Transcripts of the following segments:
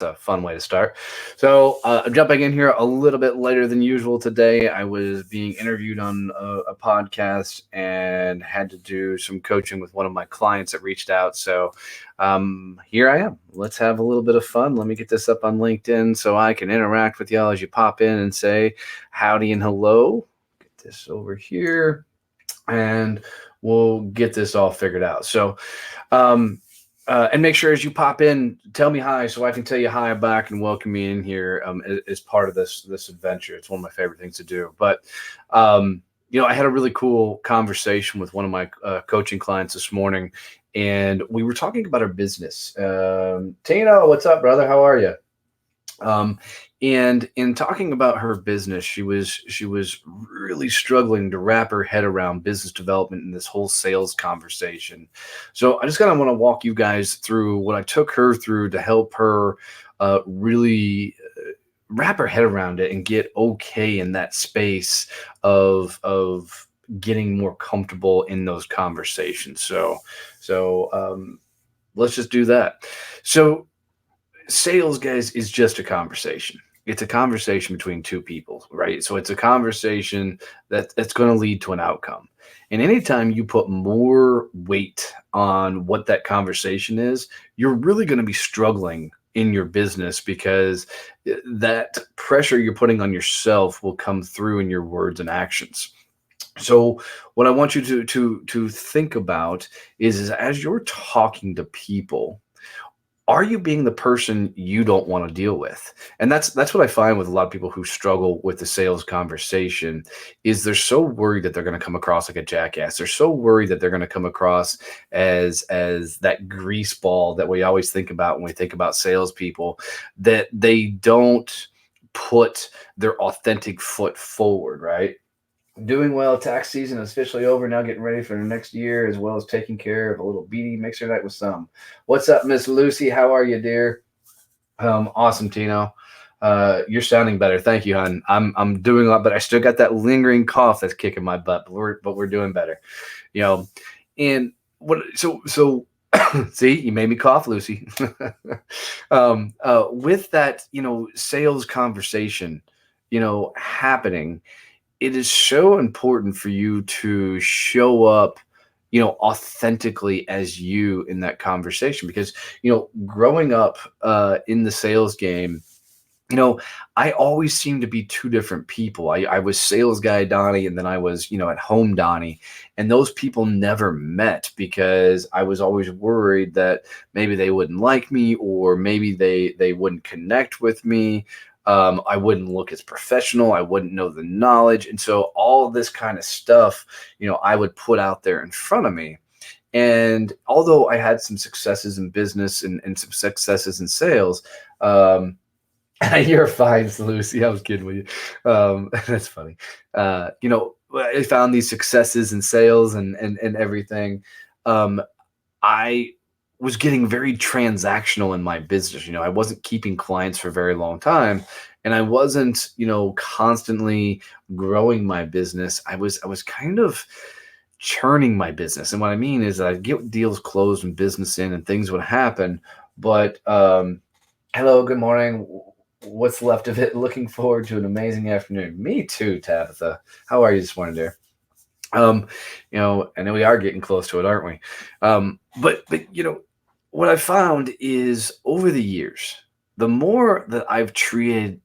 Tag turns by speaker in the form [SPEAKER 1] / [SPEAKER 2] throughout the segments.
[SPEAKER 1] a fun way to start. I'm jumping in here a little bit later than usual today. I was being interviewed on a podcast and had to do some coaching with one of my clients that reached out. Here I am. Let's have a little bit of fun. Let me get this up on LinkedIn so I can interact with y'all as you pop in and say howdy and hello. Get this over here and we'll get this all figured out. Um, and make sure as you pop in, tell me hi so I can tell you hi back and welcome me in here as part of this adventure. It's one of my favorite things to do. But I had a really cool conversation with one of my coaching clients this morning, and we were talking about our business. Tino, what's up, brother? How are you? And in talking about her business, she was really struggling to wrap her head around business development in this whole sales conversation. So I just kind of want to walk you guys through what I took her through to help her really wrap her head around it and get okay in that space of getting more comfortable in those conversations. So let's just do that. So sales, guys, is just a conversation. It's a conversation between two people, right? So it's a conversation that's going to lead to an outcome. And anytime you put more weight on what that conversation is, you're really going to be struggling in your business because that pressure you're putting on yourself will come through in your words and actions. So what I want you to think about is as you're talking to people, are you being the person you don't want to deal with? And that's what I find with a lot of people who struggle with the sales conversation is they're so worried that they're going to come across like a jackass. They're so worried that they're going to come across as that grease ball that we always think about when we think about salespeople, that they don't put their authentic foot forward, right? Doing well. Tax season is officially over. Now getting ready for the next year, as well as taking care of a little beady mixer night with some. What's up, Miss Lucy? How are you, dear? Awesome, Tino. You're sounding better. Thank you, hon. I'm doing a lot, but I still got that lingering cough that's kicking my butt. But we're doing better, you know. And what? So see, you made me cough, Lucy. With that, sales conversation, happening, it is so important for you to show up, authentically as you in that conversation because, growing up in the sales game, I always seemed to be two different people. I was sales guy Donnie, and then I was, at home Donnie. And those people never met because I was always worried that maybe they wouldn't like me or maybe they wouldn't connect with me. I wouldn't look as professional. I wouldn't know the knowledge. And so all of this kind of stuff, I would put out there in front of me. And although I had some successes in business and some successes in sales, you're fine, Lucy. I was kidding with you. That's funny. I found these successes in sales and everything. I was getting very transactional in my business. I wasn't keeping clients for a very long time, and I wasn't, constantly growing my business. I was kind of churning my business. And what I mean is that I'd get deals closed and business in and things would happen. But hello, good morning. What's left of it? Looking forward to an amazing afternoon. Me too, Tabitha. How are you this morning, dear? I know we are getting close to it, aren't we? But what I found is over the years, the more that I've treated,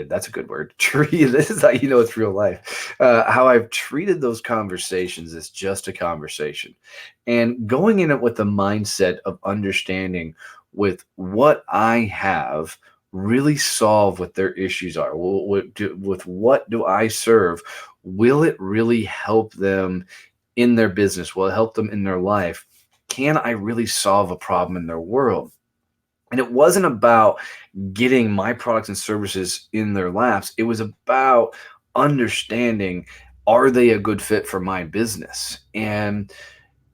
[SPEAKER 1] that's a good word, treated, this is how you know it's real life, how I've treated those conversations as just a conversation. And going in it with the mindset of understanding with what I have really solve what their issues are. With what do I serve? Will it really help them in their business? Will it help them in their life? Can I really solve a problem in their world? And it wasn't about getting my products and services in their laps. It was about understanding, are they a good fit for my business? And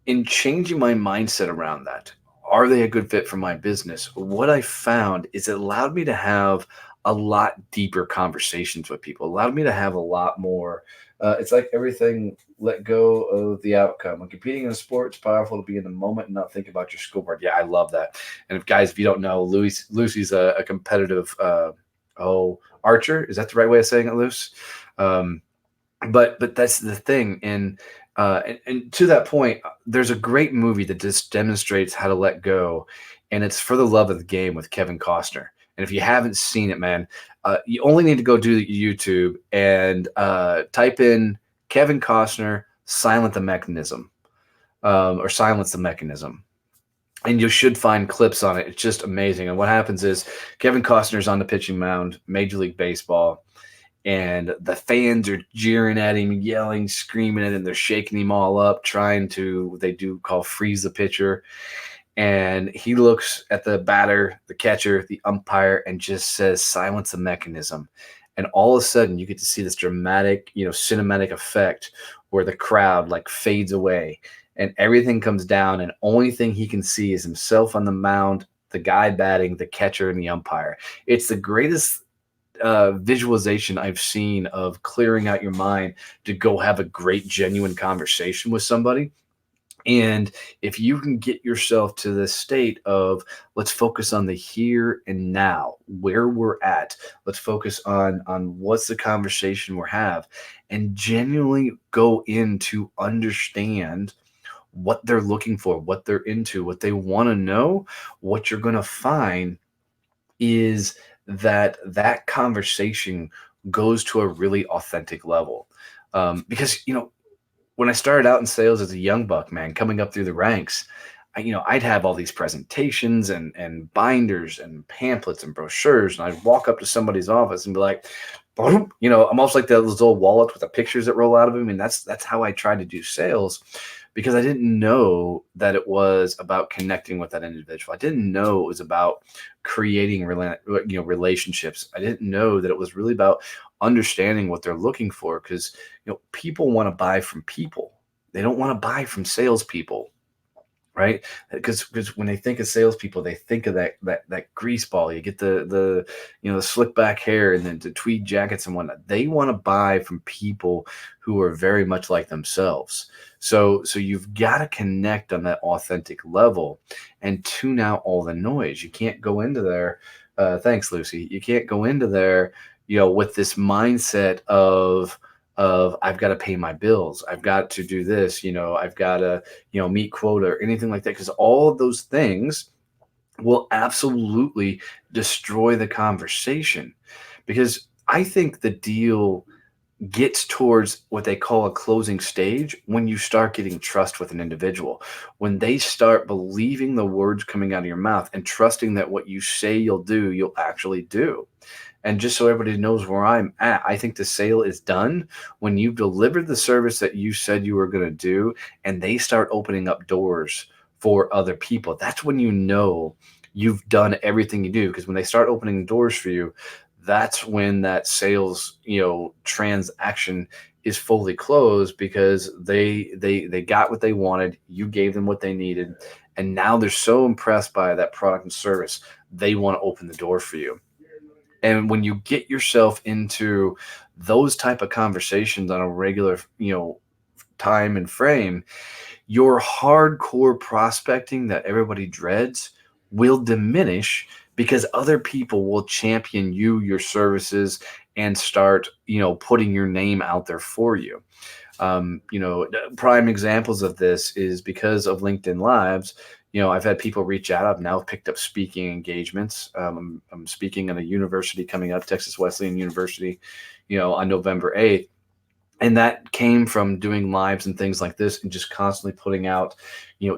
[SPEAKER 1] in changing my mindset around that, are they a good fit for my business? What I found is it allowed me to have a lot deeper conversations with people. Allowed me to have a lot more. It's like everything. Let go of the outcome. When competing in a sport, it's powerful to be in the moment and not think about your scoreboard. Yeah, I love that. And if guys, if you don't know, Lucy's a competitive archer. Is that the right way of saying it, Luce? Um, but that's the thing. And to that point, there's a great movie that just demonstrates how to let go, and it's For the Love of the Game with Kevin Costner. And if you haven't seen it, man, you only need to go to YouTube and type in Kevin Costner silent the mechanism, or silence the mechanism, and you should find clips on it. It's just amazing. And what happens is Kevin Costner's on the pitching mound, Major League Baseball, and the fans are jeering at him, yelling, screaming at him. They're shaking him all up, trying to, what they do call freeze the pitcher. And he looks at the batter, the catcher, the umpire, and just says, silence the mechanism. And all of a sudden, you get to see this dramatic, cinematic effect where the crowd like fades away and everything comes down. And only thing he can see is himself on the mound, the guy batting, the catcher, and the umpire. It's the greatest visualization I've seen of clearing out your mind to go have a great, genuine conversation with somebody. And if you can get yourself to this state of let's focus on the here and now, where we're at, let's focus on what's the conversation we're have, and genuinely go in to understand what they're looking for, what they're into, what they want to know, what you're going to find is that conversation goes to a really authentic level. Because when I started out in sales as a young buck, man, coming up through the ranks, I'd have all these presentations and binders and pamphlets and brochures, and I'd walk up to somebody's office and be like, boom, I'm almost like those old wallets with the pictures that roll out of them. And that's how I tried to do sales, because I didn't know that it was about connecting with that individual. I didn't know it was about creating relationships. I didn't know that it was really about understanding what they're looking for, because people want to buy from people. They don't want to buy from salespeople, right? Because when they think of salespeople, they think of that grease ball. You get the slick back hair and then the tweed jackets and whatnot. They want to buy from people who are very much like themselves. So you've got to connect on that authentic level and tune out all the noise. You can't go into there. Thanks, Lucy. You can't go into there, with this mindset of I've got to pay my bills. I've got to do this, I've got to, meet quota or anything like that. Because all of those things will absolutely destroy the conversation. Because I think the deal gets towards what they call a closing stage when you start getting trust with an individual, when they start believing the words coming out of your mouth and trusting that what you say you'll do, you'll actually do. And just so everybody knows where I'm at, I think the sale is done when you've delivered the service that you said you were going to do, and they start opening up doors for other people. That's when you've done everything you do, because when they start opening doors for you, that's when that sales, transaction is fully closed, because they got what they wanted, you gave them what they needed, and now they're so impressed by that product and service, they want to open the door for you. And when you get yourself into those type of conversations on a regular, time and frame, your hardcore prospecting that everybody dreads will diminish, because other people will champion you, your services, and start, putting your name out there for you. Prime examples of this is because of LinkedIn Lives. I've had people reach out. I've now picked up speaking engagements. I'm speaking at a university coming up, Texas Wesleyan University, on November 8th. And that came from doing lives and things like this, and just constantly putting out,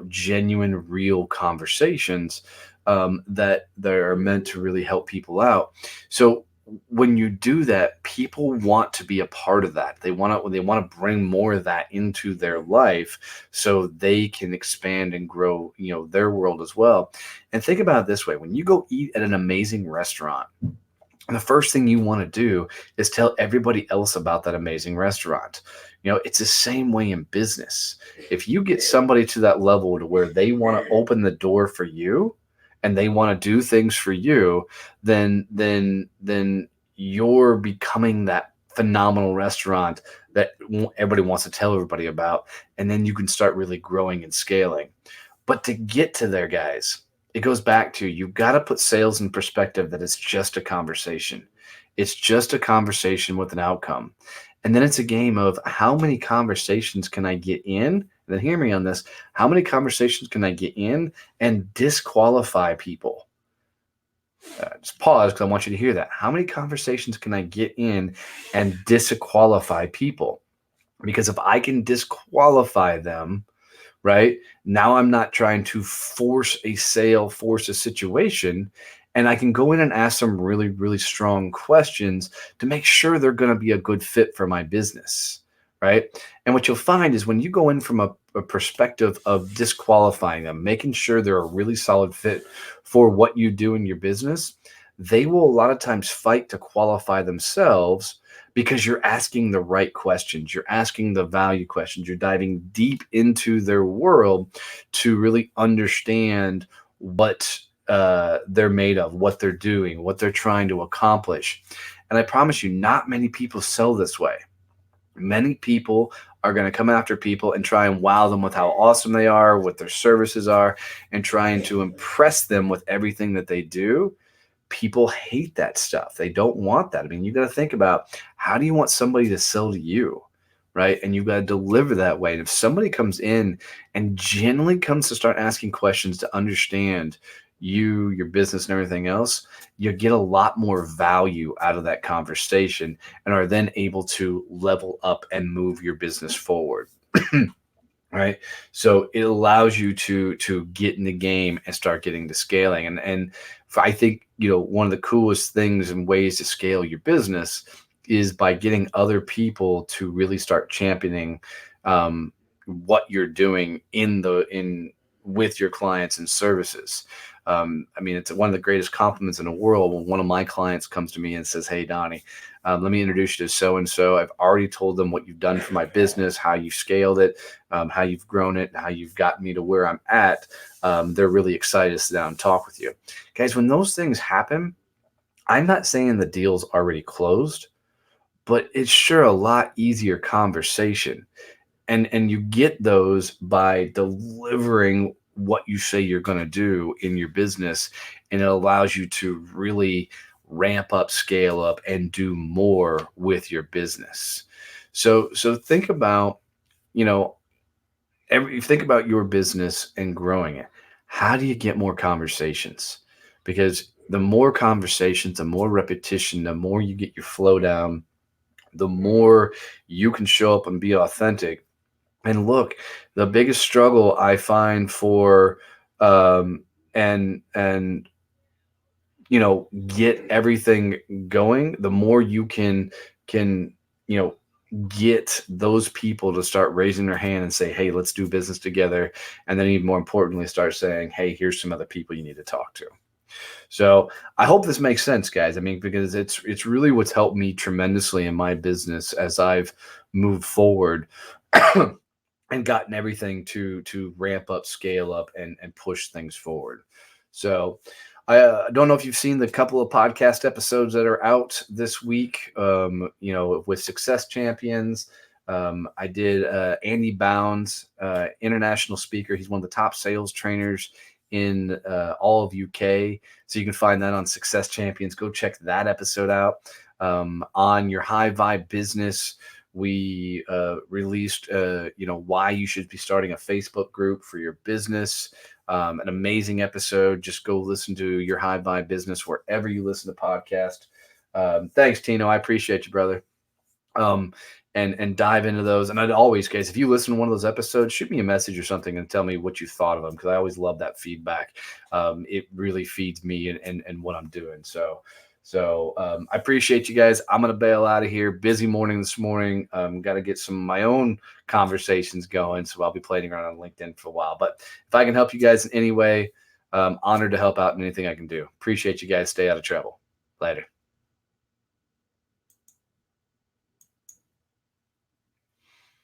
[SPEAKER 1] genuine, real conversations that are meant to really help people out. So when you do that, people want to be a part of that. They want to bring more of that into their life so they can expand and grow, their world as well. And think about it this way: when you go eat at an amazing restaurant, the first thing you want to do is tell everybody else about that amazing restaurant. It's the same way in business. If you get somebody to that level to where they want to open the door for you, and they want to do things for you, then you're becoming that phenomenal restaurant that everybody wants to tell everybody about, and then you can start really growing and scaling. But to get to there, guys, it goes back to, you've got to put sales in perspective, that it's just a conversation. It's just a conversation with an outcome. And then it's a game of, how many conversations can I get in? And then hear me on this. How many conversations can I get in and disqualify people? Just pause, because I want you to hear that. How many conversations can I get in and disqualify people? Because if I can disqualify them, right, now I'm not trying to force a sale, force a situation, and I can go in and ask some really, really strong questions to make sure they're going to be a good fit for my business, right? And what you'll find is, when you go in from a perspective of disqualifying them, making sure they're a really solid fit for what you do in your business, they will a lot of times fight to qualify themselves, because you're asking the right questions. You're asking the value questions. You're diving deep into their world to really understand what they're made of, what they're doing, what they're trying to accomplish. And I promise you, not many people sell this way. Many people are going to come after people and try and wow them with how awesome they are, what their services are, and trying to impress them with everything that they do. People hate that stuff. They don't want that. I mean, you got to think about, how do you want somebody to sell to you, right? And you've got to deliver that way. And if somebody comes in and genuinely comes to start asking questions to understand you, your business, and everything else, you get a lot more value out of that conversation, and are then able to level up and move your business forward. Right. So it allows you to get in the game and start getting to scaling. And I think, one of the coolest things and ways to scale your business is by getting other people to really start championing what you're doing with your clients and services. I mean, it's one of the greatest compliments in the world when one of my clients comes to me and says, "Hey, Donnie, let me introduce you to so-and-so. I've already told them what you've done for my business, how you scaled it, how you've grown it, how you've gotten me to where I'm at." They're really excited to sit down and talk with you. Guys, when those things happen, I'm not saying the deal's already closed, but it's sure a lot easier conversation. And you get those by delivering what you say you're going to do in your business, and it allows you to really ramp up, scale up, and do more with your business. So think about, think about your business and growing it. How do you get more conversations? Because the more conversations, the more repetition, the more you get your flow down, the more you can show up and be authentic. And look, the biggest struggle I find for and get everything going, the more you can get those people to start raising their hand and say, "Hey, let's do business together." And then even more importantly, start saying, "Hey, here's some other people you need to talk to." So I hope this makes sense, guys. I mean, because it's really what's helped me tremendously in my business as I've moved forward and gotten everything to ramp up, scale up, and push things forward. So I don't know if you've seen the couple of podcast episodes that are out this week, with Success Champions. I did Andy Bounds, international speaker. He's one of the top sales trainers in all of UK. So you can find that on Success Champions. Go check that episode out. On Your High Vibe Business, we released, why you should be starting a Facebook group for your business. An amazing episode. Just go listen to Your High Vibe Business wherever you listen to podcasts. Thanks, Tino. I appreciate you, brother. And dive into those. And I'd always, guys, if you listen to one of those episodes, shoot me a message or something and tell me what you thought of them, because I always love that feedback. It really feeds me and what I'm doing. So I appreciate you guys. I'm going to bail out of here. Busy morning this morning. Got to get some of my own conversations going. So I'll be playing around on LinkedIn for a while. But if I can help you guys in any way, honored to help out in anything I can do. Appreciate you guys. Stay out of trouble. Later.